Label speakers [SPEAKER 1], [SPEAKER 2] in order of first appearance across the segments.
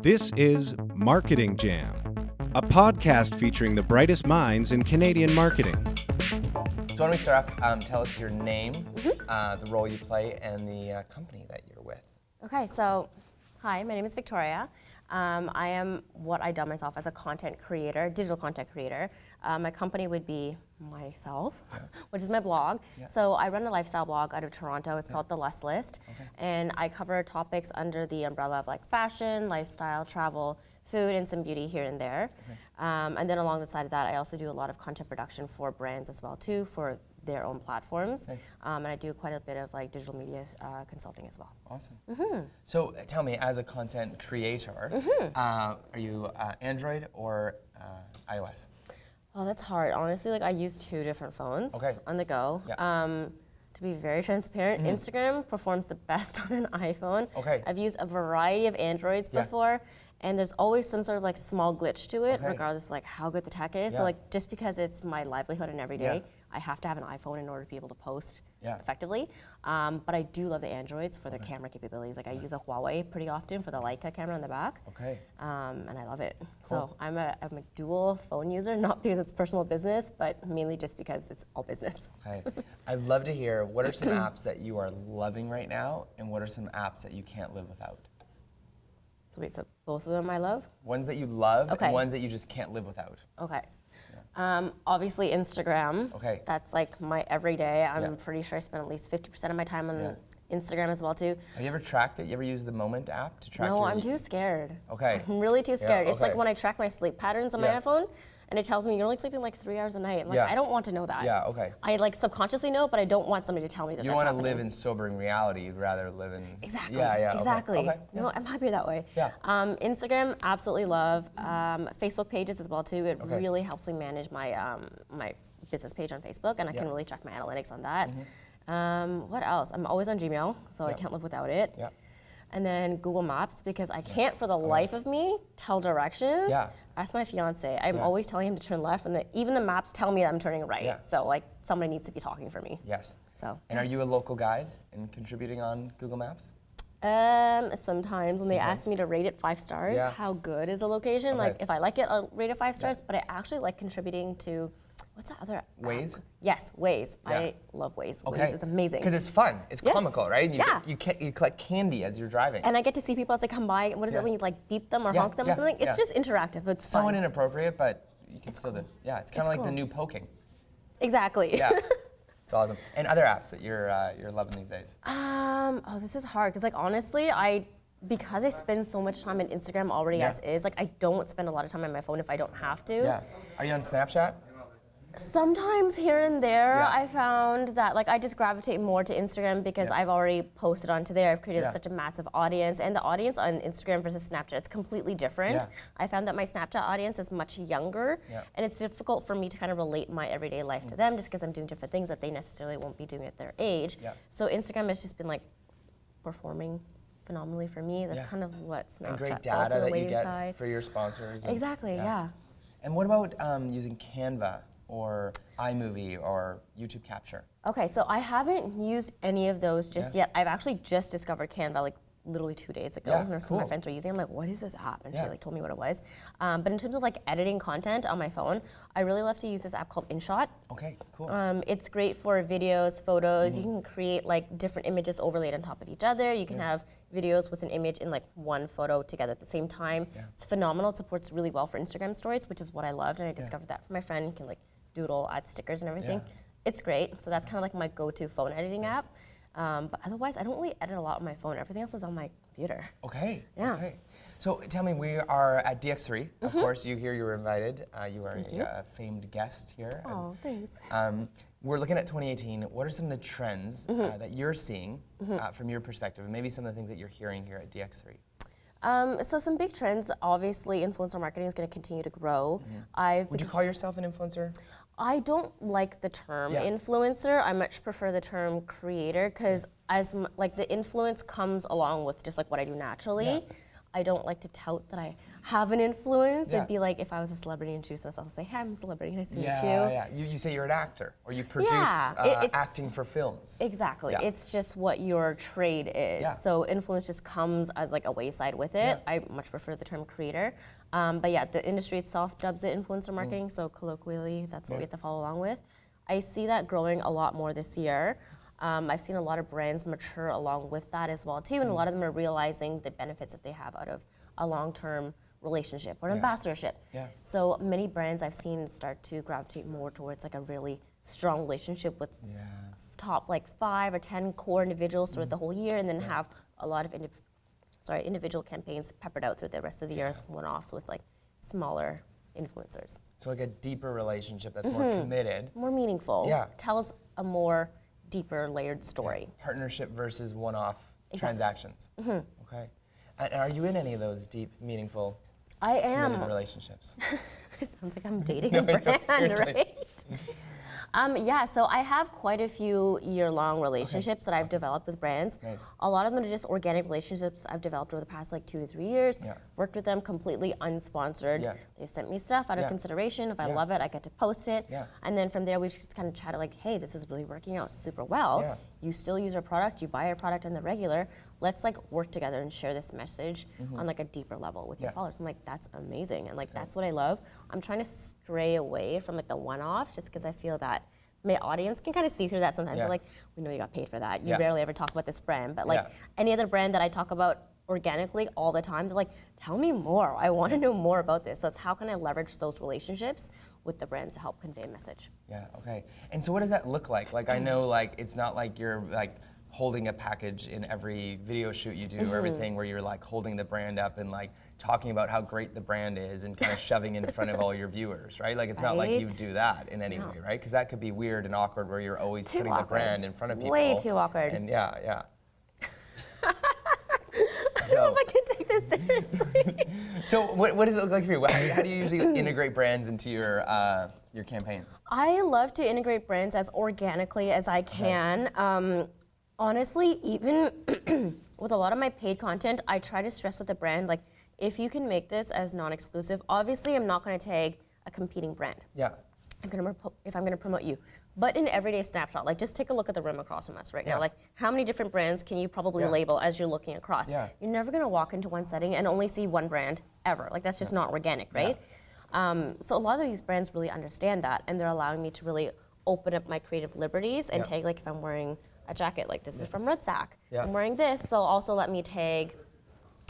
[SPEAKER 1] This is Marketing Jam, a podcast featuring the brightest minds in Canadian marketing.
[SPEAKER 2] So why don't we start off, tell us your name, the role you play, and the company that you're with.
[SPEAKER 3] Okay, so hi, my name is Victoria. I am what I dub myself as a content creator, digital content creator. My company would be myself, which is my blog. So I run a lifestyle blog out of Toronto. It's called the Listt, and I cover topics under the umbrella of like fashion, lifestyle, travel, food, and some beauty here and there. And then along the side of that, I also do a lot of content production for brands as well too, for their own platforms. And I do quite a bit of like digital media consulting as well.
[SPEAKER 2] Awesome. So tell me, as a content creator, are you Android or iOS?
[SPEAKER 3] Oh, that's hard. Honestly, like I use two different phones on the go. To be very transparent, Instagram performs the best on an iPhone. I've used a variety of Androids before, and there's always some sort of like small glitch to it, regardless of like how good the tech is. So like just because it's my livelihood and every day, I have to have an iPhone in order to be able to post effectively. But I do love the Androids for their camera capabilities. Like I use a Huawei pretty often for the Leica camera on the back. And I love it. So I'm a dual phone user, not because it's personal business, but mainly just because it's all business.
[SPEAKER 2] I'd love to hear, what are some apps that you are loving right now, and what are some apps that you can't live without?
[SPEAKER 3] So wait, so both of them I love?
[SPEAKER 2] Ones that you love and ones that you just can't live without.
[SPEAKER 3] Obviously Instagram. That's like my everyday. I'm pretty sure I spend at least 50% of my time on Instagram as well too.
[SPEAKER 2] Have you ever tracked it? You ever used the Moment app to track
[SPEAKER 3] No, I'm too scared.
[SPEAKER 2] I'm
[SPEAKER 3] really too scared. It's like when I track my sleep patterns on my iPhone, and it tells me you're only sleeping like 3 hours a night. I'm like, I don't want to know that. I like subconsciously know, but I don't want somebody to tell me that.
[SPEAKER 2] You want to live in sobering reality. You'd rather live in.
[SPEAKER 3] Exactly. No, I'm happier that way. Instagram, absolutely love. Facebook pages as well too. It really helps me manage my my business page on Facebook, and I can really check my analytics on that. What else? I'm always on Gmail, so I can't live without it. And then Google Maps, because I can't for the life of me tell directions. Ask my fiance. I'm always telling him to turn left, and even the maps tell me that I'm turning right. So like somebody needs to be talking for me. So.
[SPEAKER 2] And are you a local guide and contributing on Google Maps?
[SPEAKER 3] Sometimes when they ask me to rate it 5 stars, how good is a location? Like if I like it, I'll rate it 5 stars. But I actually like contributing to, what's that other?
[SPEAKER 2] Waze?
[SPEAKER 3] Yes, Waze. I love Waze. Waze is amazing.
[SPEAKER 2] Because it's fun. It's comical, right? You collect candy as you're driving.
[SPEAKER 3] And I get to see people as they come by. What is it when you like beep them or honk them or something? It's just interactive. It's fun.
[SPEAKER 2] Somewhat inappropriate, but you can still do. It's kind of like the new poking.
[SPEAKER 3] Exactly.
[SPEAKER 2] It's awesome. And other apps that you're loving these days?
[SPEAKER 3] Oh, this is hard because like honestly, because I spend so much time on Instagram already as is, like I don't spend a lot of time on my phone if I don't have to.
[SPEAKER 2] Are you on Snapchat?
[SPEAKER 3] Sometimes here and there, I found that like I just gravitate more to Instagram because I've already posted onto there. I've created such a massive audience, and the audience on Instagram versus Snapchat, it's completely different. I found that my Snapchat audience is much younger, and it's difficult for me to kind of relate my everyday life to them just because I'm doing different things that they necessarily won't be doing at their age. So Instagram has just been like performing phenomenally for me. That's kind of what Snapchat
[SPEAKER 2] and great
[SPEAKER 3] fell to
[SPEAKER 2] data
[SPEAKER 3] the
[SPEAKER 2] that you get
[SPEAKER 3] wayside.
[SPEAKER 2] for your sponsors.
[SPEAKER 3] Exactly,
[SPEAKER 2] And what about using Canva or iMovie or YouTube Capture?
[SPEAKER 3] Okay, so I haven't used any of those just yet. I've actually just discovered Canva like literally 2 days ago. And some of my friends were using it. I'm like, what is this app? And she like told me what it was. But in terms of like editing content on my phone, I really love to use this app called InShot. It's great for videos, photos. You can create like different images overlaid on top of each other. You can have videos with an image in like one photo together at the same time. It's phenomenal. It supports really well for Instagram stories, which is what I loved. And I discovered that from my friend. You can like doodle, add stickers and everything. It's great. So that's kind of like my go-to phone editing app. But otherwise, I don't really edit a lot on my phone. Everything else is on my computer.
[SPEAKER 2] So tell me, we are at DX3. Of course, you were invited. You are a famed guest here.
[SPEAKER 3] Oh, thanks.
[SPEAKER 2] We're looking at 2018. What are some of the trends that you're seeing from your perspective, and maybe some of the things that you're hearing here at DX3?
[SPEAKER 3] So some big trends, obviously influencer marketing is going to continue to grow.
[SPEAKER 2] Would you call yourself an influencer?
[SPEAKER 3] I don't like the term influencer. I much prefer the term creator because like the influence comes along with just like what I do naturally. I don't like to tout that I have an influence.
[SPEAKER 2] Yeah.
[SPEAKER 3] It'd be like if I was a celebrity and introduce myself, I'll say, hey, I'm a celebrity, nice to meet you.
[SPEAKER 2] Yeah. You say you're an actor, or you produce
[SPEAKER 3] it's
[SPEAKER 2] acting for films.
[SPEAKER 3] Exactly.
[SPEAKER 2] Yeah.
[SPEAKER 3] It's just what your trade is.
[SPEAKER 2] Yeah.
[SPEAKER 3] So influence just comes as like a wayside with it.
[SPEAKER 2] Yeah.
[SPEAKER 3] I much prefer the term creator. But yeah, the industry itself dubs it influencer marketing. So colloquially, that's what we have to follow along with. I see that growing a lot more this year. I've seen a lot of brands mature along with that as well too, and a lot of them are realizing the benefits that they have out of a long-term relationship or ambassadorship.
[SPEAKER 2] Yeah.
[SPEAKER 3] So many brands I've seen start to gravitate more towards like a really strong relationship with top like 5 or 10 core individuals throughout the whole year, and then have a lot of individual campaigns peppered out through the rest of the year as one-offs with like smaller influencers.
[SPEAKER 2] So like a deeper relationship that's more committed.
[SPEAKER 3] More meaningful.
[SPEAKER 2] Yeah.
[SPEAKER 3] Tells a deeper layered story.
[SPEAKER 2] Partnership versus one-off
[SPEAKER 3] Exactly.
[SPEAKER 2] transactions. Okay. And are you in any of those deep, meaningful,
[SPEAKER 3] I am.
[SPEAKER 2] committed relationships?
[SPEAKER 3] It sounds like I'm dating a brand,
[SPEAKER 2] seriously.
[SPEAKER 3] right? Yeah, so I have quite a few year-long relationships that I've developed with brands.
[SPEAKER 2] Nice.
[SPEAKER 3] A lot of them are just organic relationships I've developed over the past like 2 to 3 years.
[SPEAKER 2] Yeah.
[SPEAKER 3] Worked with them completely unsponsored.
[SPEAKER 2] Yeah.
[SPEAKER 3] They've sent me stuff out of consideration. If I love it, I get to post it.
[SPEAKER 2] Yeah.
[SPEAKER 3] And then from there, we've just kind of chatted like, hey, this is really working out super well.
[SPEAKER 2] Yeah.
[SPEAKER 3] You still use our product, you buy our product on the regular. Let's like work together and share this message on like a deeper level with your followers. I'm like, that's amazing. And like, that's what I love. I'm trying to stray away from like the one-offs just because I feel that my audience can kind of see through that sometimes. They're like, we know you got paid for that. You rarely ever talk about this brand. But like any other brand that I talk about organically all the time, they're like, tell me more. I want to know more about this. So it's how can I leverage those relationships with the brands to help convey a message.
[SPEAKER 2] Yeah, okay. And so what does that look like? Like I know like it's not like you're like holding a package in every video shoot you do or everything where you're like holding the brand up and like talking about how great the brand is and kind of shoving it in front of all your viewers, right? Like it's not like you would do that in any way, right? Because that could be weird and awkward where you're always putting the brand in front of people.
[SPEAKER 3] Way too awkward.
[SPEAKER 2] And yeah.
[SPEAKER 3] I don't know if I can take this seriously.
[SPEAKER 2] So what does it look like for you? How do you usually integrate brands into your campaigns?
[SPEAKER 3] I love to integrate brands as organically as I can. Honestly, even with a lot of my paid content, I try to stress with the brand, like, if you can make this as non-exclusive, obviously I'm not going to tag a competing brand.
[SPEAKER 2] Yeah.
[SPEAKER 3] If I'm going to promote you. But in everyday snapshot, like just take a look at the room across from us right now. Like how many different brands can you probably label as you're looking across?
[SPEAKER 2] Yeah.
[SPEAKER 3] You're never going to walk into one setting and only see one brand ever. Like that's just not organic, right? So a lot of these brands really understand that, and they're allowing me to really open up my creative liberties and tag, like if I'm wearing a jacket, like this is from Rudsack. I'm wearing this, so also let me tag,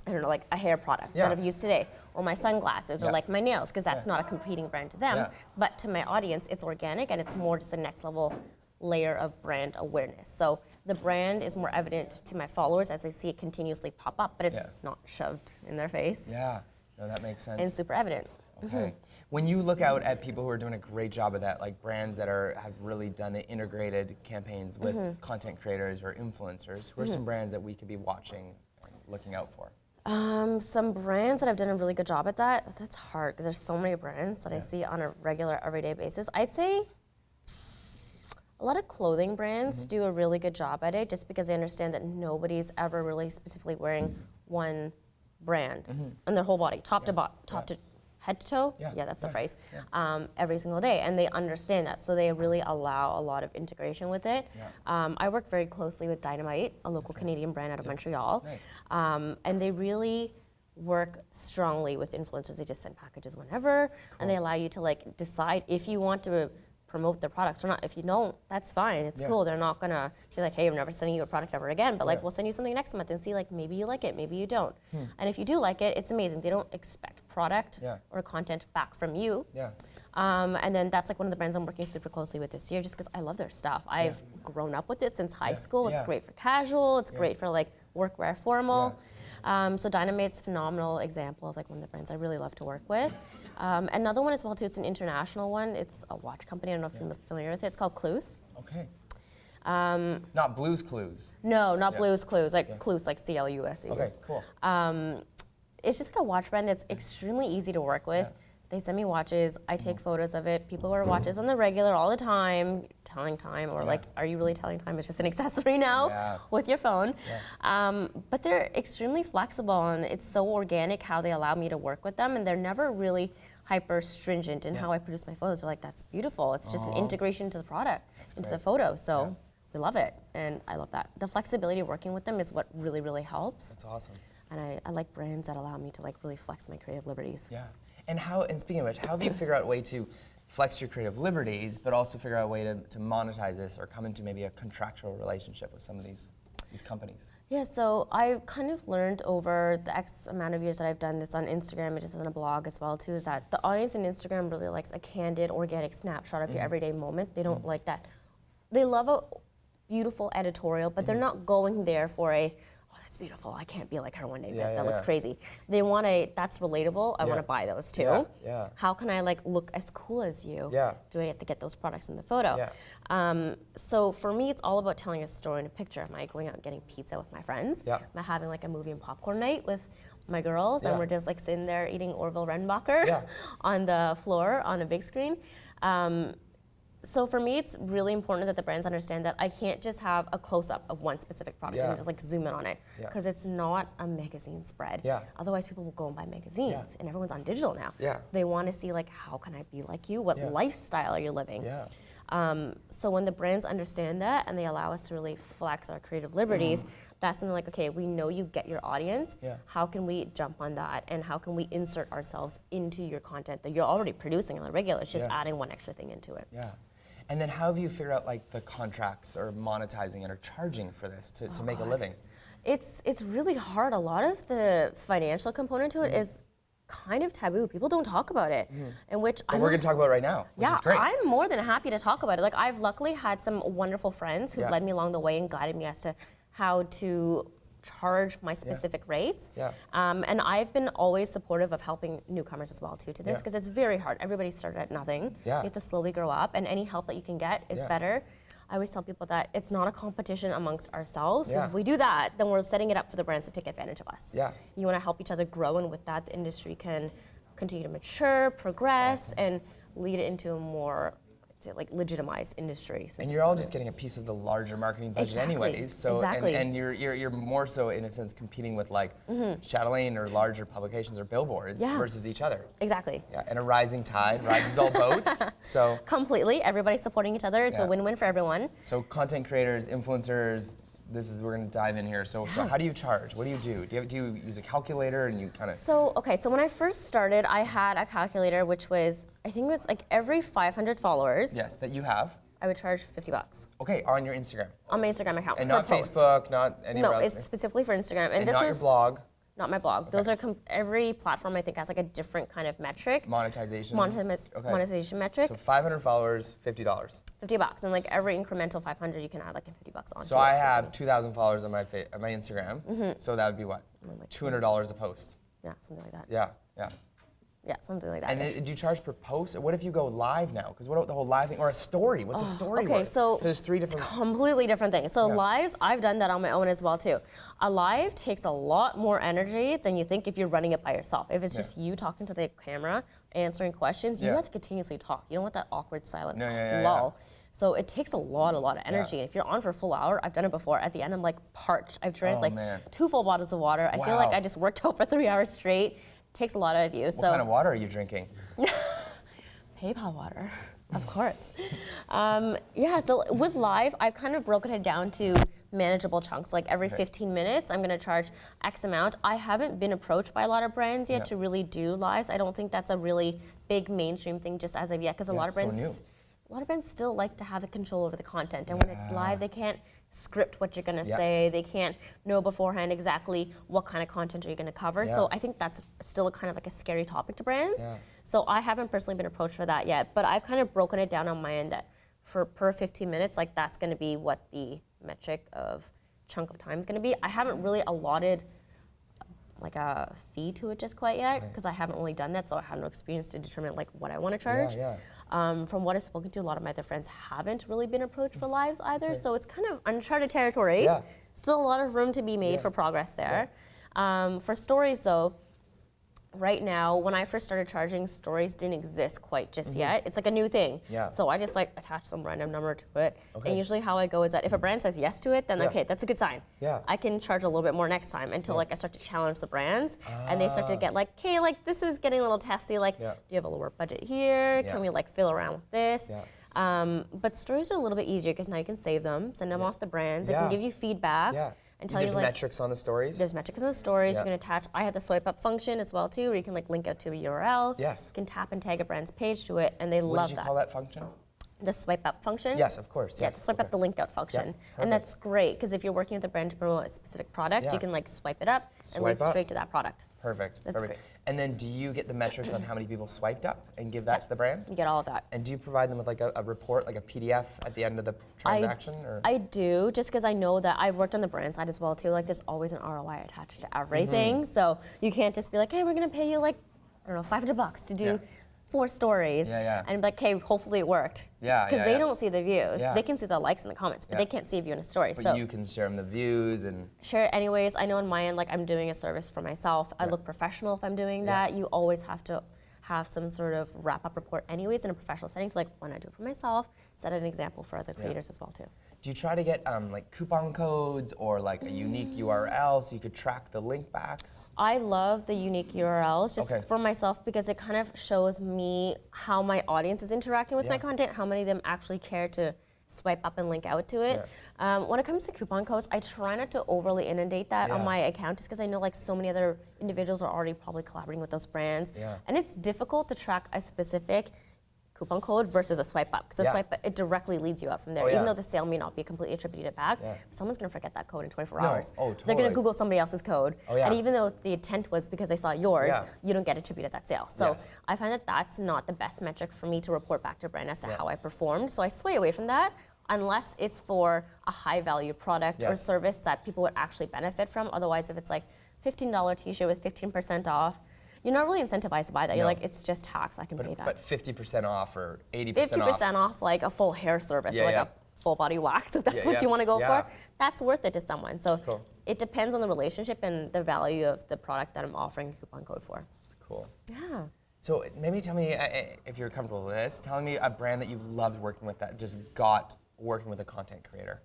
[SPEAKER 3] I don't know, like a hair product that I've used today, or my sunglasses, or like my nails, because that's not a competing brand to them. But to my audience, it's organic and it's more just a next level layer of brand awareness. So the brand is more evident to my followers as they see it continuously pop up, but it's not shoved in their face.
[SPEAKER 2] Yeah, no, that makes sense.
[SPEAKER 3] And super evident.
[SPEAKER 2] Okay. When you look out at people who are doing a great job of that, like brands that have really done the integrated campaigns with content creators or influencers, who are some brands that we could be watching and looking out for?
[SPEAKER 3] Some brands that have done a really good job at that, that's hard because there's so many brands that I see on a regular, everyday basis. I'd say a lot of clothing brands do a really good job at it just because they understand that nobody's ever really specifically wearing one brand on their whole body, top to head to toe, that's the phrase, every single day, and they understand that, so they really allow a lot of integration with it. I work very closely with Dynamite, a local Canadian brand out of Montreal, and they really work strongly with influencers. They just send packages whenever, and they allow you to like decide if you want to promote their products or not. If you don't, that's fine. It's cool. They're not gonna say like, hey, we're never sending you a product ever again, but like we'll send you something next month and see like maybe you like it, maybe you don't. And if you do like it, it's amazing. They don't expect product or content back from you. And then that's like one of the brands I'm working super closely with this year just because I love their stuff. I've grown up with it since high school. It's great for casual. It's great for like workwear formal. So Dynamite's a phenomenal example of like one of the brands I really love to work with. Another one as well too, it's an international one. It's a watch company, I don't know if you're familiar with it. It's called Clues.
[SPEAKER 2] Okay. Not Blue's Clues.
[SPEAKER 3] No, not Blue's Clues, like Clues, like C-L-U-S-E.
[SPEAKER 2] Okay, cool.
[SPEAKER 3] It's just like a watch brand that's extremely easy to work with. They send me watches. I take photos of it. People wear watches on the regular all the time, telling time, or like, are you really telling time? It's just an accessory now with your phone. But they're extremely flexible, and it's so organic how they allow me to work with them, and they're never really hyper stringent in how I produce my photos. They're like, that's beautiful. It's just an integration into the product, into the photo. So we love it, and I love that. The flexibility of working with them is what really, really helps.
[SPEAKER 2] That's awesome.
[SPEAKER 3] And I like brands that allow me to like really flex my creative liberties.
[SPEAKER 2] Yeah. And speaking of which, how have you figured out a way to flex your creative liberties, but also figure out a way to monetize this or come into maybe a contractual relationship with some of these companies?
[SPEAKER 3] Yeah, so I've kind of learned over the X amount of years that I've done this on Instagram and just on a blog as well too, is that the audience in Instagram really likes a candid, organic snapshot of your everyday moment. They don't like that. They love a beautiful editorial, but they're not going there for a, oh, that's beautiful, I can't be like her one day, that looks crazy. They want a, that's relatable, I want to buy those too. How can I like look as cool as you? Do I have to get those products in the photo? So for me, it's all about telling a story in a picture. Am I going out and getting pizza with my friends? Am I having like a movie and popcorn night with my girls and we're just like sitting there eating Orville Redenbacher on the floor on a big screen? So for me, it's really important that the brands understand that I can't just have a close-up of one specific product and just like zoom in on it, because it's not a magazine spread. Otherwise, people will go and buy magazines, and everyone's on digital now. They want to see like, how can I be like you? What lifestyle are you living? So when the brands understand that and they allow us to really flex our creative liberties, that's when they're like, okay, we know you get your audience. How can we jump on that, and how can we insert ourselves into your content that you're already producing on the regular? It's just adding one extra thing into it.
[SPEAKER 2] And then how have you figured out like the contracts or monetizing it or charging for this to make a living?
[SPEAKER 3] It's really hard. A lot of the financial component to it is kind of taboo. People don't talk about it, and which
[SPEAKER 2] we're going to talk about it right now, which is great.
[SPEAKER 3] I'm more than happy to talk about it. Like, I've luckily had some wonderful friends who've led me along the way and guided me as to how to charge my specific rates. And I've been always supportive of helping newcomers as well too to this, because it's very hard. Everybody started at nothing. You have to slowly grow up, and any help that you can get is better. I always tell people that it's not a competition amongst ourselves, because if we do that, then we're setting it up for the brands to take advantage of us. You want to help each other grow, and with that, the industry can continue to mature, progress, and lead it into a more like legitimized industry.
[SPEAKER 2] And you're all just getting a piece of the larger marketing budget anyways. So and you're more so in a sense competing with like Chatelaine or larger publications or billboards versus each other. And a rising tide rises all boats. So
[SPEAKER 3] completely, everybody's supporting each other. It's a win-win for everyone.
[SPEAKER 2] So content creators, influencers, we're going to dive in here. So how do you charge? What do you do? Do you use a calculator and you kind of?
[SPEAKER 3] So when I first started, I had a calculator which was, I think it was like every 500 followers.
[SPEAKER 2] Yes, that you have.
[SPEAKER 3] I would charge $50.
[SPEAKER 2] Okay, on your Instagram.
[SPEAKER 3] On my Instagram account.
[SPEAKER 2] And not Facebook, not anywhere else.
[SPEAKER 3] No, it's specifically for Instagram.
[SPEAKER 2] And this not your blog.
[SPEAKER 3] Not my blog. Those are every platform I think has like a different kind of metric.
[SPEAKER 2] Monetization.
[SPEAKER 3] Monetization metric.
[SPEAKER 2] So 500 followers, $50.
[SPEAKER 3] $50, and like every incremental 500, you can add like a $50 on.
[SPEAKER 2] So I have 2,000 followers on my Instagram. So that would be what? Like $200 a post.
[SPEAKER 3] Yeah, something like that.
[SPEAKER 2] Yeah,
[SPEAKER 3] something like that.
[SPEAKER 2] And do you charge per post? Or what if you go live now? Because what about the whole live thing? Or a story? What's a story worth?
[SPEAKER 3] So
[SPEAKER 2] there's three different...
[SPEAKER 3] completely different things. So lives, I've done that on my own as well too. A live takes a lot more energy than you think if you're running it by yourself. If it's just you talking to the camera, answering questions, you have to continuously talk. You don't want that awkward silent lull. So it takes a lot of energy. And if you're on for a full hour, I've done it before. At the end, I'm like parched. I've drank 2 full bottles of water. I feel like I just worked out for 3 hours straight. Takes a lot out of you.
[SPEAKER 2] What kind of water are you drinking?
[SPEAKER 3] PayPal water, of course. So with lives, I've kind of broken it down to manageable chunks. Like every 15 minutes, I'm going to charge X amount. I haven't been approached by a lot of brands yet to really do lives. I don't think that's a really big mainstream thing just as of yet, because a lot of brands still like to have the control over the content, and when it's live, they can't script what you're going to say. They can't know beforehand exactly what kind of content are you going to cover. So I think that's still kind of like a scary topic to brands. So I haven't personally been approached for that yet, but I've kind of broken it down on my end that for per 15 minutes, like that's going to be what the metric of chunk of time is going to be. I haven't really allotted like a fee to it just quite yet, because I haven't really done that, so I have no experience to determine like what I want to charge. From what I've spoken to, a lot of my other friends haven't really been approached for lives either, so it's kind of uncharted territories. Still a lot of room to be made for progress there. For stories though, Right now, when I first started charging, stories didn't exist quite just yet. It's like a new thing.
[SPEAKER 2] Yeah.
[SPEAKER 3] So I just like attach some random number to it.
[SPEAKER 2] Okay.
[SPEAKER 3] And usually how I go is that if a brand says yes to it, then okay, that's a good sign.
[SPEAKER 2] Yeah.
[SPEAKER 3] I can charge a little bit more next time until like I start to challenge the brands and they start to get like, okay, like this is getting a little testy. Like, do you have a lower budget here? Can we like fill around with this? But stories are a little bit easier because now you can save them, send them off the brands. They can give you feedback. And tell
[SPEAKER 2] there's
[SPEAKER 3] you like
[SPEAKER 2] metrics on the stories?
[SPEAKER 3] There's metrics in the stories. You can attach. I have the swipe up function as well too, where you can like link out to a URL.
[SPEAKER 2] Yes.
[SPEAKER 3] You can tap and tag a brand's page to it, and they love that.
[SPEAKER 2] What did you call that function?
[SPEAKER 3] The swipe up function.
[SPEAKER 2] Yes, of course.
[SPEAKER 3] Yeah, the swipe up the link out function, and that's great because if you're working with a brand to promote a specific product, you can like swipe it up and lead straight to that product.
[SPEAKER 2] Perfect.
[SPEAKER 3] That's great.
[SPEAKER 2] And then do you get the metrics on how many people swiped up and give that to the brand?
[SPEAKER 3] You get all of that.
[SPEAKER 2] And do you provide them with like a report, like a PDF at the end of the transaction?
[SPEAKER 3] I do, just because I know that I've worked on the brand side as well too. Like there's always an ROI attached to everything. So you can't just be like, hey, we're gonna pay you like, I don't know, $500 to do 4 stories. And be like, hey, hopefully it worked. Because they don't see the views. They can see the likes and the comments, but they can't see a view in a story.
[SPEAKER 2] But
[SPEAKER 3] so
[SPEAKER 2] you can share them the views and
[SPEAKER 3] share it anyways. I know on my end, like I'm doing a service for myself. I look professional if I'm doing that. You always have to have some sort of wrap-up report anyways in a professional setting. So like when I do it for myself, set an example for other creators as well too.
[SPEAKER 2] Do you try to get like coupon codes or like a unique URL so you could track the link backs?
[SPEAKER 3] I love the unique URLs just for myself because it kind of shows me how my audience is interacting with my content, how many of them actually care to swipe up and link out to it. When it comes to coupon codes, I try not to overly inundate that on my account just because I know like so many other individuals are already probably collaborating with those brands. And it's difficult to track a specific coupon code versus a swipe up because a swipe up, it directly leads you up from there even though the sale may not be completely attributed back. Someone's going to forget that code in 24 hours. They're going to Google somebody else's code and even though the intent was because they saw yours, you don't get attributed that sale. So I find that that's not the best metric for me to report back to a brand as to how I performed. So I sway away from that unless it's for a high value product or service that people would actually benefit from. Otherwise, if it's like $15 t-shirt with 15% off, you're not really incentivized to buy that. You're like, it's just tax, I can pay that.
[SPEAKER 2] But 50% off or 80%
[SPEAKER 3] 50% off like a full hair service or like a full body wax, if that's what you want to go for, that's worth it to someone. So it depends on the relationship and the value of the product that I'm offering a coupon code for.
[SPEAKER 2] Cool.
[SPEAKER 3] Yeah.
[SPEAKER 2] So maybe tell me, if you're comfortable with this, telling me a brand that you loved working with that just got working with a content creator.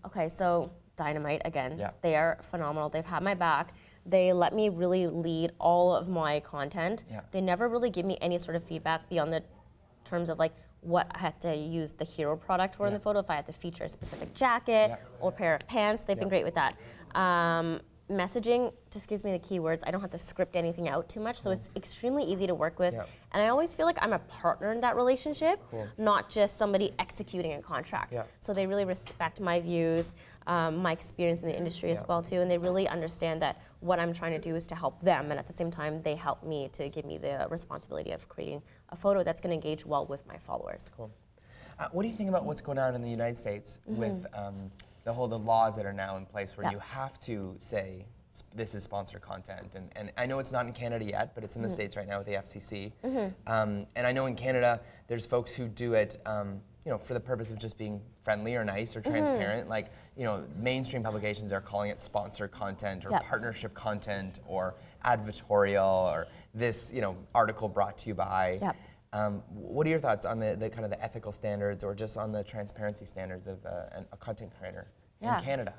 [SPEAKER 3] Okay, so Dynamite again. They are phenomenal. They've had my back. They let me really lead all of my content. They never really give me any sort of feedback beyond the terms of like what I had to use the hero product for in the photo. If I had to feature a specific jacket or pair of pants, they've been great with that. Messaging just gives me the keywords. I don't have to script anything out too much, so it's extremely easy to work with. And I always feel like I'm a partner in that relationship, not just somebody executing a contract. So they really respect my views, my experience in the industry as well too, and they really understand that what I'm trying to do is to help them, and at the same time, they help me to give me the responsibility of creating a photo that's going to engage well with my followers.
[SPEAKER 2] Cool. What do you think about what's going on in the United States with the laws that are now in place where you have to say this is sponsored content, and I know it's not in Canada yet, but it's in the States right now with the FCC. And I know in Canada there's folks who do it, for the purpose of just being friendly or nice or transparent. Like, mainstream publications are calling it sponsored content or partnership content or advertorial or this, article brought to you by. What are your thoughts on the kind of the ethical standards or just on the transparency standards of a content creator in Canada?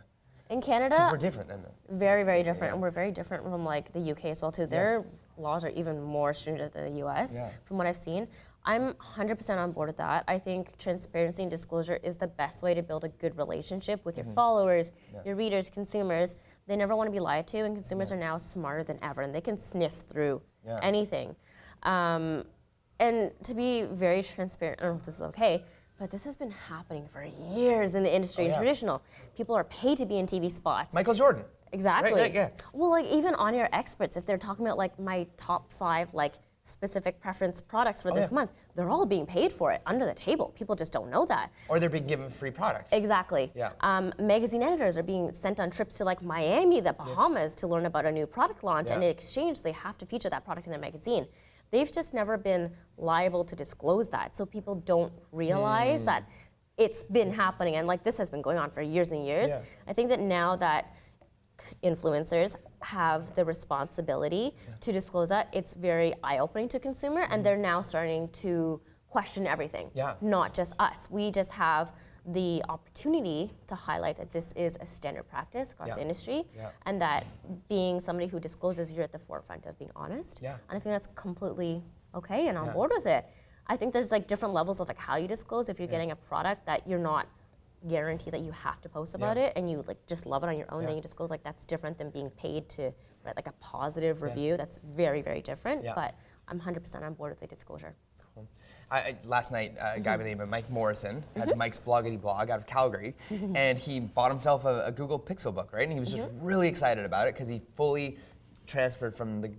[SPEAKER 3] In Canada,
[SPEAKER 2] because we're different than them.
[SPEAKER 3] Very, very different, and we're very different from like the UK as well too. Their laws are even more stringent than the US, from what I've seen. I'm 100% on board with that. I think transparency and disclosure is the best way to build a good relationship with your followers, your readers, consumers. They never want to be lied to, and consumers are now smarter than ever, and they can sniff through anything. And to be very transparent, I don't know if this is okay, but this has been happening for years in the industry and traditional. People are paid to be in TV spots.
[SPEAKER 2] Michael Jordan.
[SPEAKER 3] Exactly.
[SPEAKER 2] Right,
[SPEAKER 3] Well, like even on-air experts, if they're talking about like my top 5 like specific preference products for this month, they're all being paid for it under the table. People just don't know that.
[SPEAKER 2] Or they're being given free products.
[SPEAKER 3] Exactly. Magazine editors are being sent on trips to like Miami, the Bahamas to learn about a new product launch, and in exchange they have to feature that product in their magazine. They've just never been liable to disclose that, so people don't realize that it's been happening, and like this has been going on for years and years. I think that now that influencers have the responsibility to disclose that. It's very eye-opening to consumer, and they're now starting to question everything, not just us. We just have the opportunity to highlight that this is a standard practice across the industry, and that being somebody who discloses, you're at the forefront of being honest. And I think that's completely okay and on board with it. I think there's like different levels of like how you disclose. If you're getting a product that you're not guaranteed that you have to post about it, and you like just love it on your own, then you disclose, like that's different than being paid to write like a positive review. That's very, very different. But I'm 100% on board with the disclosure.
[SPEAKER 2] Cool. Last night, a guy by the name of Mike Morrison has Mike's Bloggity Blog out of Calgary, and he bought himself a Google Pixel book, right? And he was just really excited about it because he fully transferred from the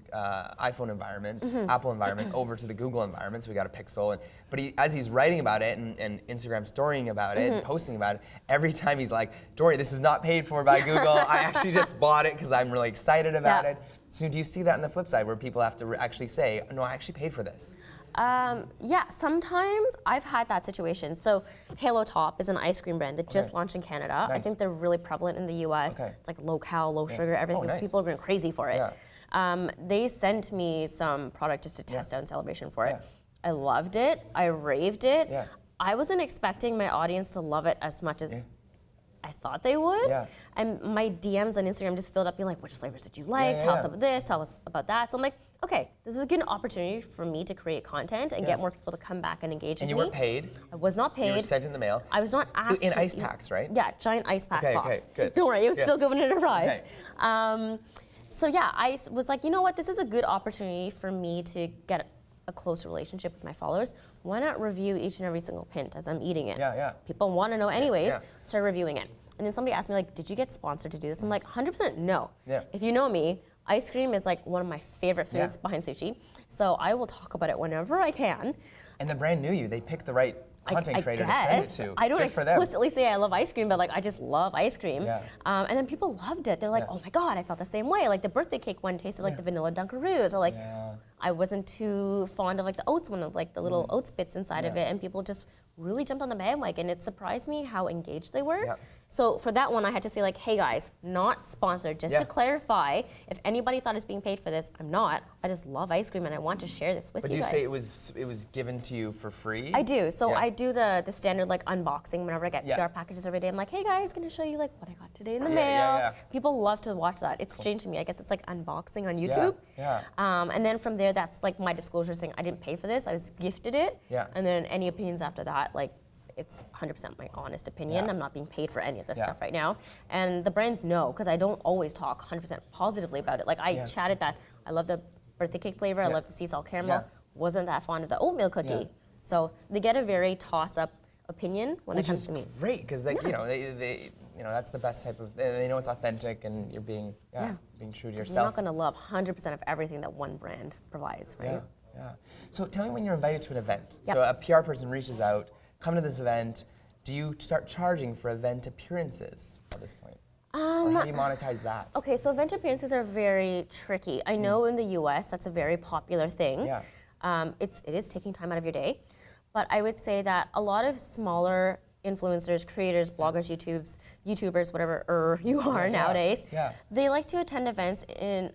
[SPEAKER 2] iPhone environment, Apple environment, over to the Google environment. So we got a Pixel, but as he's writing about it and Instagram storying about it and posting about it, every time he's like, Dory, this is not paid for by Google. I actually just bought it because I'm really excited about it. So do you see that on the flip side where people have to actually say, no, I actually paid for this?
[SPEAKER 3] Yeah, sometimes I've had that situation. So Halo Top is an ice cream brand that just launched in Canada. I think they're really prevalent in the US. It's like low cal, low sugar, everything. So people are going crazy for it. They sent me some product just to test out in celebration for it. I loved it. I raved it. I wasn't expecting my audience to love it as much as I thought they would. And my DMs on Instagram just filled up being like, which flavors did you like? Tell us about this, tell us about that. So I'm like, okay, this is a good opportunity for me to create content and get more people to come back and engage with me.
[SPEAKER 2] And you weren't paid?
[SPEAKER 3] I was not paid.
[SPEAKER 2] You were sent in the mail?
[SPEAKER 3] I was not asked
[SPEAKER 2] in ice packs, right?
[SPEAKER 3] Yeah, giant ice pack box.
[SPEAKER 2] Okay, good.
[SPEAKER 3] Don't worry, it was still good when it arrived.
[SPEAKER 2] Okay.
[SPEAKER 3] So yeah, I was like, you know what, this is a good opportunity for me to get a closer relationship with my followers. Why not review each and every single pint as I'm eating it? People want to know anyways, start reviewing it. And then somebody asked me like, did you get sponsored to do this? I'm like, 100% no. If you know me, ice cream is like one of my favorite foods behind sushi. So I will talk about it whenever I can.
[SPEAKER 2] And the brand knew you. They picked the right content creator to send it to.
[SPEAKER 3] I don't explicitly say I love ice cream, but like I just love ice cream. And then people loved it. They're like, oh my God, I felt the same way. Like the birthday cake one tasted like the vanilla Dunkaroos, or like I wasn't too fond of like the oats one, of like the little oats bits inside of it, and people just really jumped on the bandwagon. It surprised me how engaged they were. So for that one, I had to say like, hey guys, not sponsored, just to clarify, if anybody thought I was being paid for this, I'm not. I just love ice cream and I want to share this with you guys.
[SPEAKER 2] But do you say it was given to you for free?
[SPEAKER 3] I do. So I do the standard like unboxing whenever I get PR packages every day. I'm like, hey guys, gonna show you like what I got today in the mail. People love to watch that. It's strange to me. I guess it's like unboxing on YouTube. And then from there, that's like my disclosure saying I didn't pay for this. I was gifted it. And then any opinions after that, like it's 100% my honest opinion. I'm not being paid for any of this stuff right now. And the brands know, because I don't always talk 100% positively about it. Like I chatted that I love the birthday cake flavor, I love the sea salt caramel, wasn't that fond of the oatmeal cookie. So they get a very toss-up opinion when it comes to me.
[SPEAKER 2] Which is great, because they, you know, that's the best type of, they know it's authentic and you're being, being true to yourself.
[SPEAKER 3] You're not gonna love 100% of everything that one brand provides, right?
[SPEAKER 2] So tell me when you're invited to an event. So a PR person reaches out, come to this event, do you start charging for event appearances at this point? Or how do you monetize that?
[SPEAKER 3] Okay, so event appearances are very tricky. I know in the US that's a very popular thing. It is taking time out of your day. But I would say that a lot of smaller influencers, creators, bloggers, YouTubers, whatever you are nowadays, they like to attend events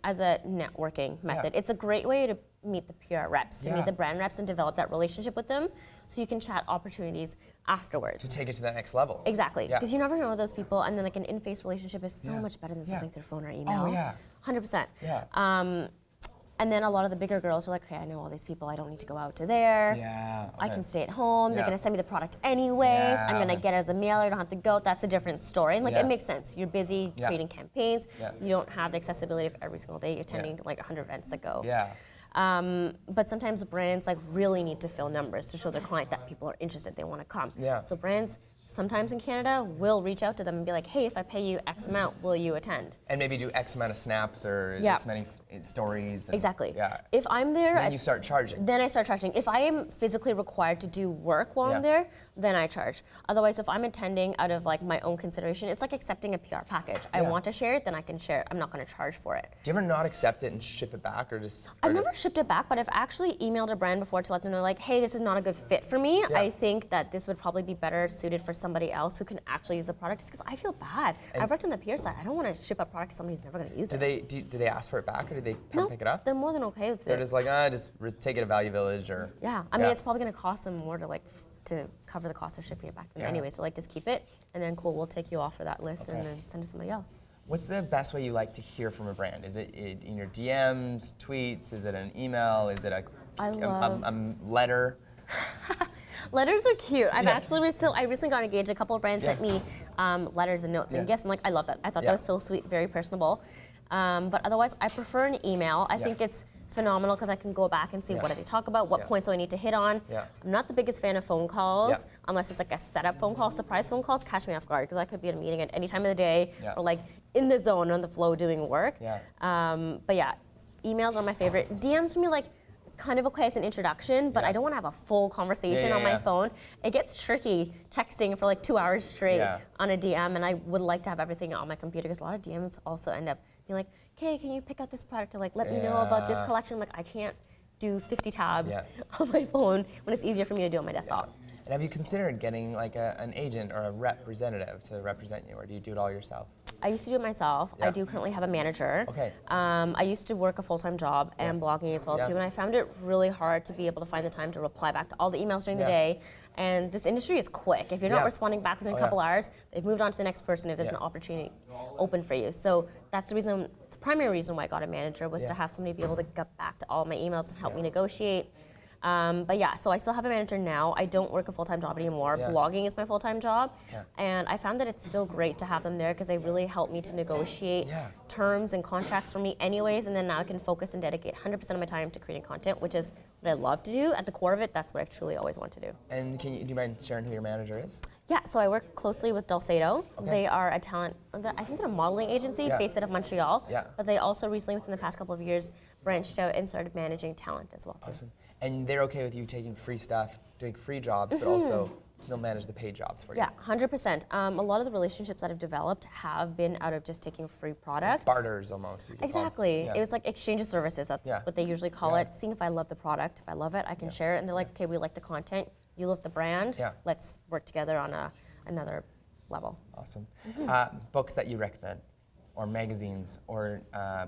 [SPEAKER 3] as a networking method. It's a great way to meet the PR reps, to meet the brand reps and develop that relationship with them so you can chat opportunities afterwards.
[SPEAKER 2] To take it to the next level.
[SPEAKER 3] Exactly, because you never know those people, and then like an in-face relationship is so much better than something through phone or email. 100%. And then a lot of the bigger girls are like, okay, I know all these people, I don't need to go out to there. I can stay at home, they're gonna send me the product anyways, I'm gonna get it as a mailer, I don't have to go, that's a different story. And like it makes sense, you're busy creating campaigns, you don't have the accessibility of every single day, you're attending to like 100 events that go. But sometimes brands like really need to fill numbers to show their client that people are interested, they wanna come. So brands, sometimes in Canada, will reach out to them and be like, hey, if I pay you X amount, will you attend?
[SPEAKER 2] And maybe do X amount of snaps or this many stories. And,
[SPEAKER 3] exactly. If I'm there,
[SPEAKER 2] then you start charging.
[SPEAKER 3] Then I start charging. If I am physically required to do work while I'm there, then I charge. Otherwise, if I'm attending out of like my own consideration, it's like accepting a PR package. I want to share it, then I can share it. I'm not going to charge for it.
[SPEAKER 2] Do you ever not accept it and ship it back, or just?
[SPEAKER 3] I've never shipped it back, but I've actually emailed a brand before to let them know like, hey, this is not a good fit for me. I think that this would probably be better suited for somebody else who can actually use the product, just because I feel bad. I've worked on the PR side. I don't want to ship a product to somebody who's never going to use it.
[SPEAKER 2] Do they ask for it back, or do they come pick it up?
[SPEAKER 3] They're more than okay with it.
[SPEAKER 2] They're just like, just take it to Value Village, or
[SPEAKER 3] yeah. I mean, it's probably going to cost them more to cover the cost of shipping it back to them anyway. So like, just keep it, and then cool, we'll take you off of that list and then send it to somebody else.
[SPEAKER 2] What's the best way you like to hear from a brand? Is it in your DMs, tweets? Is it an email? Is it a letter?
[SPEAKER 3] Letters are cute. I recently got engaged. A couple of brands sent me letters and notes and gifts, and like, I love that. I thought that was so sweet, very personable. But otherwise, I prefer an email. I think it's phenomenal because I can go back and see what did they talk about, what points do I need to hit on. I'm not the biggest fan of phone calls unless it's like a setup phone call. Surprise phone calls catch me off guard because I could be at a meeting at any time of the day or like in the zone on the flow doing work. But yeah, emails are my favorite. DMs to me, like, it's kind of okay as an introduction, but I don't want to have a full conversation on my phone. It gets tricky texting for like 2 hours straight on a DM, and I would like to have everything on my computer because a lot of DMs also end up being like, okay, can you pick out this product, or like, let me know about this collection. I'm like, I can't do 50 tabs on my phone when it's easier for me to do on my desktop.
[SPEAKER 2] And have you considered getting like an agent or a representative to represent you, or do you do it all yourself?
[SPEAKER 3] I used to do it myself. I do currently have a manager.
[SPEAKER 2] Okay.
[SPEAKER 3] I used to work a full-time job and blogging as well too, and I found it really hard to be able to find the time to reply back to all the emails during the day. And this industry is quick. If you're not responding back within a couple hours, they've moved on to the next person if there's an opportunity open for you. So that's the primary reason why I got a manager, was to have somebody be able to get back to all my emails and help me negotiate. But yeah, so I still have a manager now. I don't work a full-time job anymore. Blogging is my full-time job. And I found that it's still great to have them there because they really help me to negotiate terms and contracts for me anyways. And then now I can focus and dedicate 100% of my time to creating content, which is what I love to do. At the core of it, that's what I've truly always wanted to do.
[SPEAKER 2] And do you mind sharing who your manager is?
[SPEAKER 3] Yeah, so I work closely with Dulcedo. They are a talent, I think they're a modeling agency based out of Montreal. But they also recently, within the past couple of years, branched out and started managing talent as well too.
[SPEAKER 2] Awesome. And they're okay with you taking free stuff, doing free jobs, but also they'll manage the paid jobs for you.
[SPEAKER 3] Yeah, 100%. A lot of the relationships that I've developed have been out of just taking free product.
[SPEAKER 2] Barters almost.
[SPEAKER 3] Exactly. It was like exchange of services. That's what they usually call it. Seeing if I love the product, if I love it, I can share it. And they're like, okay, we like the content, you love the brand, let's work together on another level.
[SPEAKER 2] Awesome. Books that you recommend, or magazines, or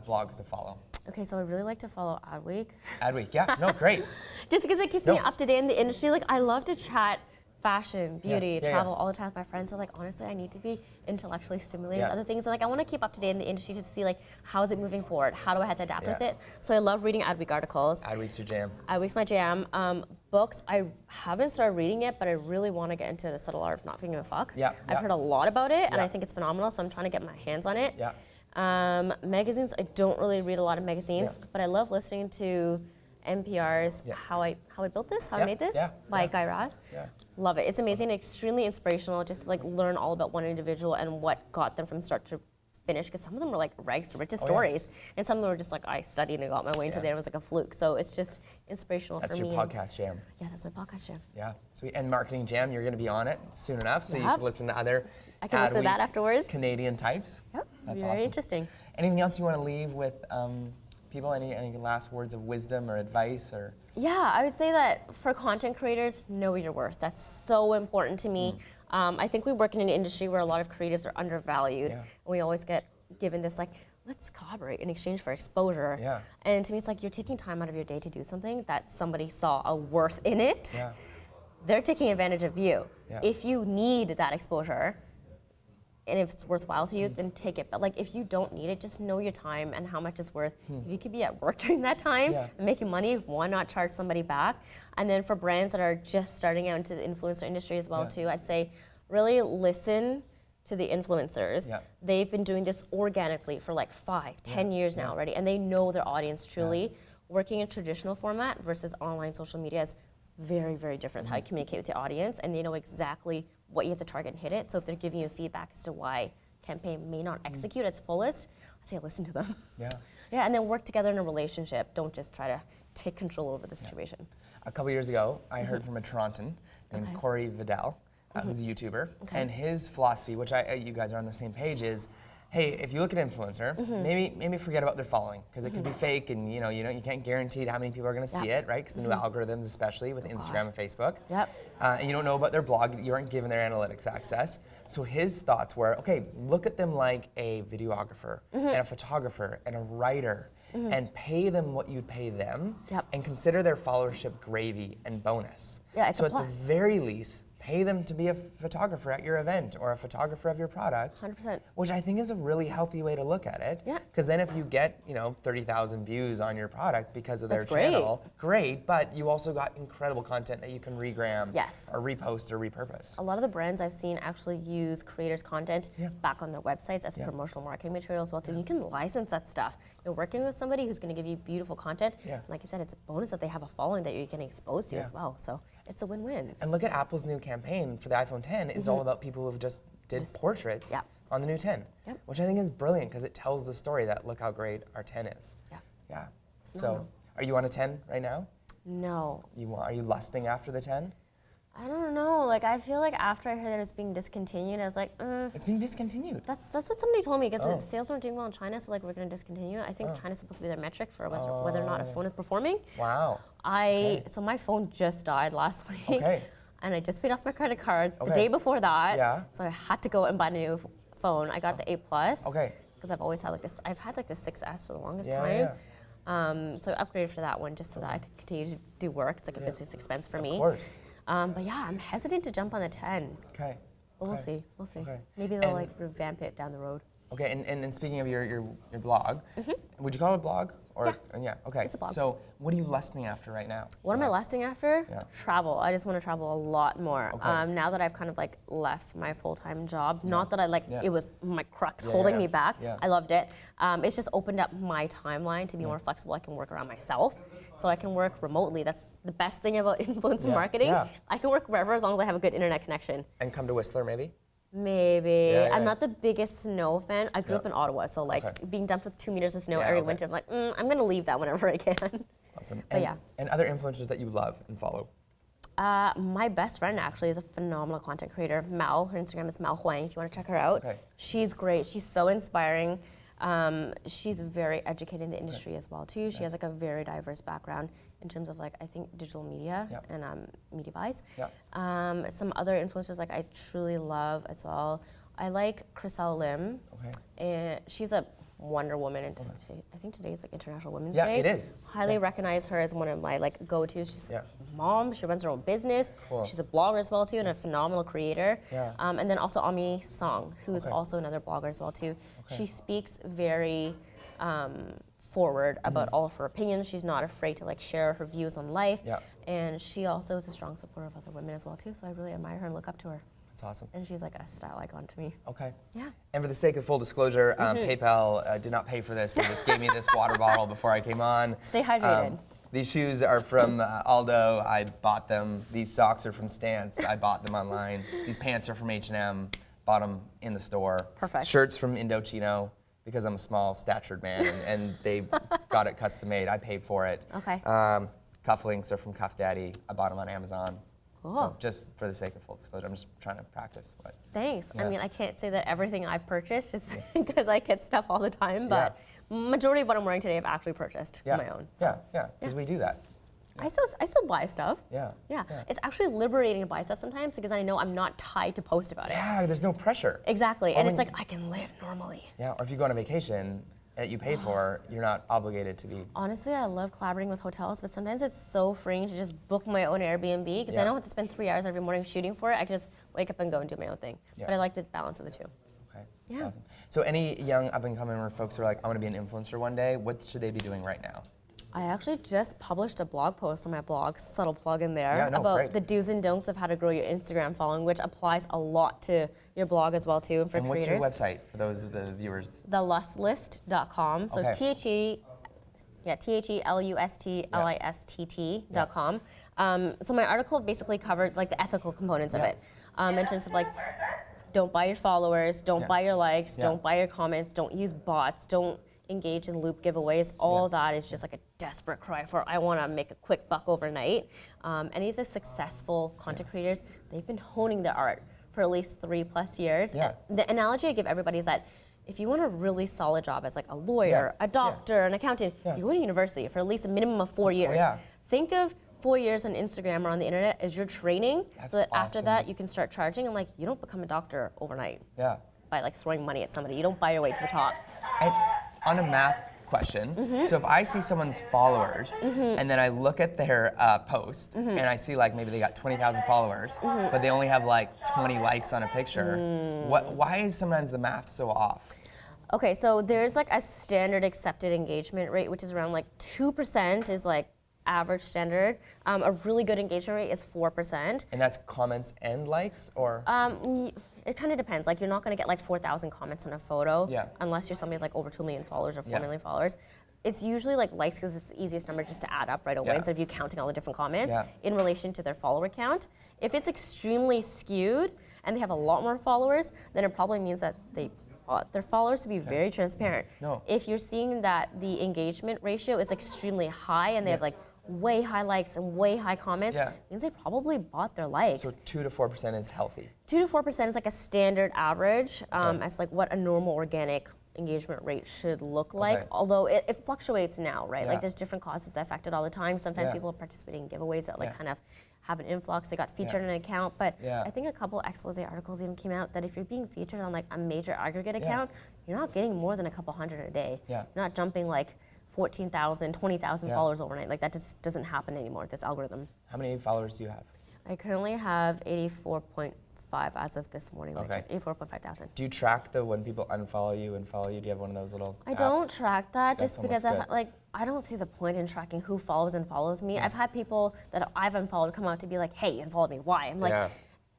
[SPEAKER 2] blogs to follow?
[SPEAKER 3] Okay, so I really like to follow Adweek.
[SPEAKER 2] Adweek, yeah, no, great.
[SPEAKER 3] Just because it keeps me up to date in the industry. Like, I love to chat fashion, beauty, travel all the time with my friends. So like, honestly, I need to be intellectually stimulated. Other things, like I want to keep up to date in the industry just to see like, how is it moving forward? How do I have to adapt with it? So I love reading Adweek articles.
[SPEAKER 2] Adweek's your jam.
[SPEAKER 3] Adweek's my jam. Books, I haven't started reading it, but I really want to get into the subtle art of not giving a fuck. I've heard a lot about it, and I think it's phenomenal. So I'm trying to get my hands on it. Magazines, I don't really read a lot of magazines, but I love listening to NPR's How I Built This, How I Made This by Guy Raz. Love it. It's amazing, extremely inspirational, just to like learn all about one individual and what got them from start to finish, because some of them were like rags to riches stories, and some of them were just like, I studied and got my way into there, and it was like a fluke. So it's just inspirational for me.
[SPEAKER 2] That's your podcast jam.
[SPEAKER 3] Yeah, that's my podcast jam.
[SPEAKER 2] Yeah, sweet. And Marketing Jam, you're going to be on it soon enough, so you can listen to other
[SPEAKER 3] I can listen to that afterwards.
[SPEAKER 2] Canadian types.
[SPEAKER 3] Yep,
[SPEAKER 2] that's
[SPEAKER 3] very
[SPEAKER 2] awesome.
[SPEAKER 3] interesting.
[SPEAKER 2] Anything else you want to leave with people? Any last words of wisdom or advice? Or
[SPEAKER 3] yeah, I would say that for content creators, know your worth. That's so important to me. I think we work in an industry where a lot of creatives are undervalued, and we always get given this like, let's collaborate in exchange for exposure. And to me, it's like you're taking time out of your day to do something that somebody saw a worth in it. They're taking advantage of you. If you need that exposure, and if it's worthwhile to you, then take it. But like, if you don't need it, just know your time and how much it's worth. If you could be at work during that time and making money, why not charge somebody back? And then for brands that are just starting out into the influencer industry as well too, I'd say really listen to the influencers. They've been doing this organically for like 5-10 years now already, and they know their audience truly. Working in traditional format versus online social media is very, very different how you communicate with your audience, and they know exactly what you have to target and hit it. So if they're giving you feedback as to why campaign may not execute its fullest, I say listen to them. And then work together in a relationship. Don't just try to take control over the situation.
[SPEAKER 2] A couple years ago, I heard from a Torontan named Corey Vidal, who's a YouTuber, and his philosophy, which you guys are on the same page, is hey, if you look at influencer, maybe forget about their following, because it could be fake, and you can't guarantee how many people are going to see it, right? Because the new algorithms, especially with Instagram and Facebook.
[SPEAKER 3] Yep.
[SPEAKER 2] And you don't know about their blog, you aren't given their analytics access. So his thoughts were, okay, look at them like a videographer and a photographer and a writer, and pay them what you'd pay them, and consider their followership gravy and bonus.
[SPEAKER 3] Yeah, it's
[SPEAKER 2] so
[SPEAKER 3] a
[SPEAKER 2] at
[SPEAKER 3] plus.
[SPEAKER 2] the very least, pay them to be a photographer at your event or a photographer of your product.
[SPEAKER 3] 100%.
[SPEAKER 2] Which I think is a really healthy way to look at it.
[SPEAKER 3] Yeah.
[SPEAKER 2] Because then if you get, 30,000 views on your product because of their
[SPEAKER 3] That's great.
[SPEAKER 2] channel, great, but you also got incredible content that you can regram
[SPEAKER 3] Yes.
[SPEAKER 2] or repost or repurpose.
[SPEAKER 3] A lot of the brands I've seen actually use creators' content back on their websites as promotional marketing material as well too. You can license that stuff. You're working with somebody who's going to give you beautiful content.
[SPEAKER 2] Yeah.
[SPEAKER 3] Like you said, it's a bonus that they have a following that you're getting exposed to as well. So it's a win-win.
[SPEAKER 2] And look at Apple's new campaign for the iPhone 10 is all about people who have just did portraits on the new 10, which I think is brilliant because it tells the story that look how great our 10 is. Yeah. So, are you on a 10 right now?
[SPEAKER 3] No.
[SPEAKER 2] Are you lusting after the 10?
[SPEAKER 3] I don't know. Like, I feel like after I heard that it's being discontinued, I was like,
[SPEAKER 2] It's being discontinued.
[SPEAKER 3] That's what somebody told me, because sales weren't doing well in China, so like we're going to discontinue it. I think China's supposed to be their metric for whether or not a phone is performing.
[SPEAKER 2] Wow.
[SPEAKER 3] So my phone just died last week.
[SPEAKER 2] Okay.
[SPEAKER 3] And I just paid off my credit card the day before that.
[SPEAKER 2] Yeah.
[SPEAKER 3] So I had to go and buy a new phone. I got the A+.
[SPEAKER 2] Okay.
[SPEAKER 3] Because I've always had like this. I've had like the 6S for the longest
[SPEAKER 2] Yeah,
[SPEAKER 3] time. So I upgraded for that one just so that I could continue to do work. It's like a business expense for me.
[SPEAKER 2] Of course.
[SPEAKER 3] But yeah, I'm hesitant to jump on the 10.
[SPEAKER 2] Okay.
[SPEAKER 3] But we'll see. We'll see.
[SPEAKER 2] Okay.
[SPEAKER 3] Maybe they'll like revamp it down the road.
[SPEAKER 2] Okay, and speaking of your blog, would you call it a blog? Or, yeah. Okay.
[SPEAKER 3] It's a blog.
[SPEAKER 2] So what are you lusting after right now?
[SPEAKER 3] What am I lusting after?
[SPEAKER 2] Yeah.
[SPEAKER 3] Travel. I just want to travel a lot more.
[SPEAKER 2] Okay.
[SPEAKER 3] Now that I've kind of like left my full-time job, not that I like it was my crux
[SPEAKER 2] Yeah,
[SPEAKER 3] holding
[SPEAKER 2] yeah,
[SPEAKER 3] me back.
[SPEAKER 2] yeah.
[SPEAKER 3] I loved it. It's just opened up my timeline to be more flexible. I can work around myself, so I can work remotely. That's the best thing about influencer marketing.
[SPEAKER 2] Yeah.
[SPEAKER 3] I can work wherever as long as I have a good internet connection.
[SPEAKER 2] And come to Whistler, maybe?
[SPEAKER 3] Maybe.
[SPEAKER 2] Yeah, yeah.
[SPEAKER 3] I'm not the biggest snow fan. I grew up in Ottawa, so like being dumped with 2 meters of snow every winter, I'm like, I'm gonna leave that whenever I can.
[SPEAKER 2] Awesome.
[SPEAKER 3] But yeah.
[SPEAKER 2] And other influencers that you love and follow?
[SPEAKER 3] My best friend actually is a phenomenal content creator, Mel. Her Instagram is Mel Huang, if you want to check her out.
[SPEAKER 2] Okay.
[SPEAKER 3] She's great. She's so inspiring. She's very educated in the industry as well too. She has like a very diverse background in terms of like, I think, digital media and media buys. Some other influencers like I truly love as well. I like Chriselle Lim.
[SPEAKER 2] Okay.
[SPEAKER 3] And she's a Wonder Woman, and I think today is like International Women's
[SPEAKER 2] Yeah,
[SPEAKER 3] Day.
[SPEAKER 2] it is.
[SPEAKER 3] Highly recognize her as one of my like go-tos. She's a mom. She runs her own business.
[SPEAKER 2] Cool.
[SPEAKER 3] She's a blogger as well too, and a phenomenal creator.
[SPEAKER 2] Yeah.
[SPEAKER 3] And then also Ami Song, who is also another blogger as well too. She speaks very forward about all of her opinions. She's not afraid to like share her views on life.
[SPEAKER 2] Yeah.
[SPEAKER 3] And she also is a strong supporter of other women as well too. So I really admire her and look up to her.
[SPEAKER 2] That's awesome.
[SPEAKER 3] And she's like a style icon to me.
[SPEAKER 2] Okay.
[SPEAKER 3] Yeah.
[SPEAKER 2] And for the sake of full disclosure, PayPal did not pay for this. They just gave me this water bottle before I came on.
[SPEAKER 3] Stay hydrated.
[SPEAKER 2] These shoes are from Aldo. I bought them. These socks are from Stance. I bought them online. These pants are from H&M. Bought them in the store.
[SPEAKER 3] Perfect.
[SPEAKER 2] Shirts from Indochino because I'm a small statured man, and they got it custom made. I paid for it.
[SPEAKER 3] Okay.
[SPEAKER 2] Cufflinks are from Cuff Daddy. I bought them on Amazon.
[SPEAKER 3] Cool.
[SPEAKER 2] So just for the sake of full disclosure, I'm just trying to practice. But
[SPEAKER 3] Thanks.
[SPEAKER 2] Yeah.
[SPEAKER 3] I mean, I can't say that everything I purchased just because I get stuff all the time, but majority of what I'm wearing today I've actually purchased on my own. So.
[SPEAKER 2] Yeah, because we do that.
[SPEAKER 3] I still buy stuff.
[SPEAKER 2] Yeah.
[SPEAKER 3] It's actually liberating to buy stuff sometimes because I know I'm not tied to post about it.
[SPEAKER 2] Yeah, there's no pressure.
[SPEAKER 3] Exactly. And it's like I can live normally.
[SPEAKER 2] Yeah, or if you go on a vacation that you pay for, you're not obligated to be.
[SPEAKER 3] Honestly, I love collaborating with hotels, but sometimes it's so freeing to just book my own Airbnb because I don't have to spend 3 hours every morning shooting for it. I can just wake up and go and do my own thing.
[SPEAKER 2] Yeah.
[SPEAKER 3] But I like the balance of the two.
[SPEAKER 2] Okay.
[SPEAKER 3] Yeah.
[SPEAKER 2] Awesome. So any young up and coming folks who are like, I want to be an influencer one day, what should they be doing right now?
[SPEAKER 3] I actually just published a blog post on my blog, subtle plug in there,
[SPEAKER 2] Yeah, no,
[SPEAKER 3] about
[SPEAKER 2] great.
[SPEAKER 3] the do's and don'ts of how to grow your Instagram following, which applies a lot to your blog as well too, and for
[SPEAKER 2] And what's
[SPEAKER 3] creators.
[SPEAKER 2] your website for those of the viewers?
[SPEAKER 3] ThelustList.com. So
[SPEAKER 2] Okay.
[SPEAKER 3] TheLustList.com. So my article basically covered like the ethical components of it, in terms of like, don't buy your followers, don't buy your likes, don't buy your comments, don't use bots, don't engage in loop giveaways. All that is just like a desperate cry for I want to make a quick buck overnight. Any of the successful content creators, they've been honing their art for at least 3+ years.
[SPEAKER 2] Yeah.
[SPEAKER 3] The analogy I give everybody is that if you want a really solid job as like a lawyer, a doctor, an accountant, you go to university for at least a minimum of 4 years. Think of 4 years on Instagram or on the internet as your training, so that after that you can start charging. And like, you don't become a doctor overnight by like throwing money at somebody. You don't buy your way to the top.
[SPEAKER 2] And on a math question, so if I see someone's followers and then I look at their post and I see like maybe they got 20,000 followers, but they only have like 20 likes on a picture, why is sometimes the math so off?
[SPEAKER 3] Okay, so there's like a standard accepted engagement rate, which is around like 2% is like average standard. A really good engagement rate is 4%.
[SPEAKER 2] And that's comments and likes, or?
[SPEAKER 3] It kind of depends. Like, you're not going to get like 4,000 comments on a photo unless you're somebody with like over 2 million followers or 4 million followers. It's usually like likes because it's the easiest number just to add up right away instead of you counting all the different comments in relation to their follower count. If it's extremely skewed and they have a lot more followers, then it probably means that they want their followers to be very transparent. If you're seeing that the engagement ratio is extremely high and they have like way high likes and way high comments, means they probably bought their likes.
[SPEAKER 2] So 2 to 4% is healthy.
[SPEAKER 3] 2 to 4% is like a standard average as like what a normal organic engagement rate should look like, although it fluctuates now, right? Like there's different causes that affect it all the time. Sometimes people are participating in giveaways that like kind of have an influx. They got featured in an account, but I think a couple expose articles even came out that if you're being featured on like a major aggregate account, you're not getting more than a couple hundred a day. You're not jumping like 14,000, 20,000 followers overnight. Like that just doesn't happen anymore with this algorithm.
[SPEAKER 2] How many followers do you have?
[SPEAKER 3] I currently have 84.5 as of this morning. 84.5 thousand.
[SPEAKER 2] Do you track when people unfollow you and follow you? Do you have one of those little apps?
[SPEAKER 3] I don't track that just because I don't see the point in tracking who follows and follows me. I've had people that I've unfollowed come out to be like, hey, you unfollowed me. Why? I'm like,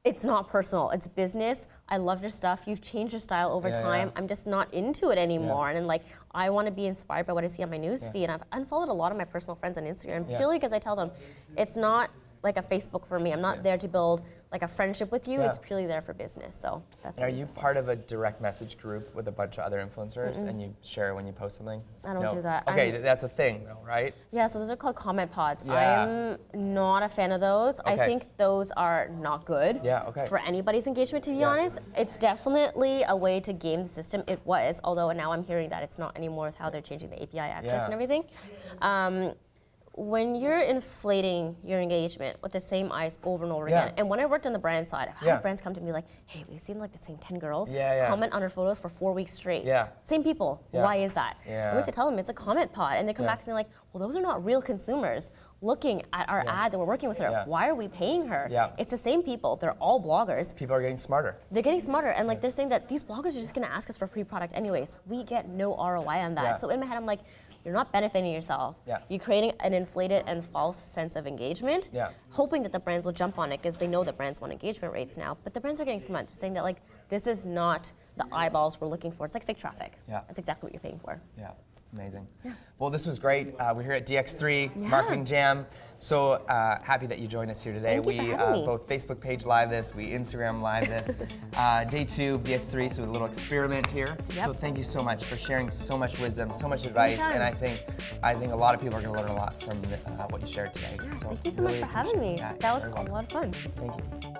[SPEAKER 3] it's not personal, it's business. I love your stuff. You've changed your style over time. I'm just not into it anymore. And like, I want to be inspired by what I see on my news feed. And I've unfollowed a lot of my personal friends on Instagram purely because I tell them it's not like a Facebook for me. I'm not there to build like a friendship with you. It's purely there for business. So that's.
[SPEAKER 2] And are you part of a direct message group with a bunch of other influencers and you share when you post something?
[SPEAKER 3] I don't do that.
[SPEAKER 2] Okay, that's a thing though, right?
[SPEAKER 3] Yeah, so those are called comment pods. I'm not a fan of those. I think those are not good for anybody's engagement, to be honest. It's definitely a way to game the system. It was, although now I'm hearing that it's not anymore with how they're changing the API access and everything. When you're inflating your engagement with the same eyes over and over again, and when I worked on the brand side, I had brands come to me like, hey, we've seen like the same 10 girls comment on our photos for 4 weeks straight. Same people. Why is that? We have to tell them it's a comment pod, and they come back and say like, well, those are not real consumers looking at our ad that we're working with her. Why are we paying her? It's the same people. They're all bloggers.
[SPEAKER 2] People are getting smarter.
[SPEAKER 3] They're getting smarter, and like they're saying that these bloggers are just going to ask us for free product anyways. We get no ROI on that. So in my head, I'm like, you're not benefiting yourself. You're creating an inflated and false sense of engagement, hoping that the brands will jump on it because they know that brands want engagement rates now. But the brands are getting smart. They're saying that like, this is not the eyeballs we're looking for. It's like fake traffic. That's exactly what you're paying for.
[SPEAKER 2] It's amazing. Well, this was great. We're here at DX3 Marketing Jam. So happy that you joined us here today.
[SPEAKER 3] Thank you for having me.
[SPEAKER 2] Both Facebook page live this, we Instagram live this. Day 2 of DX3, so a little experiment here. So thank you so much for sharing so much wisdom, so much advice, and I think a lot of people are going to learn a lot from what you shared today.
[SPEAKER 3] So thank you so much for having me. That was a lot of fun.
[SPEAKER 2] Thank you.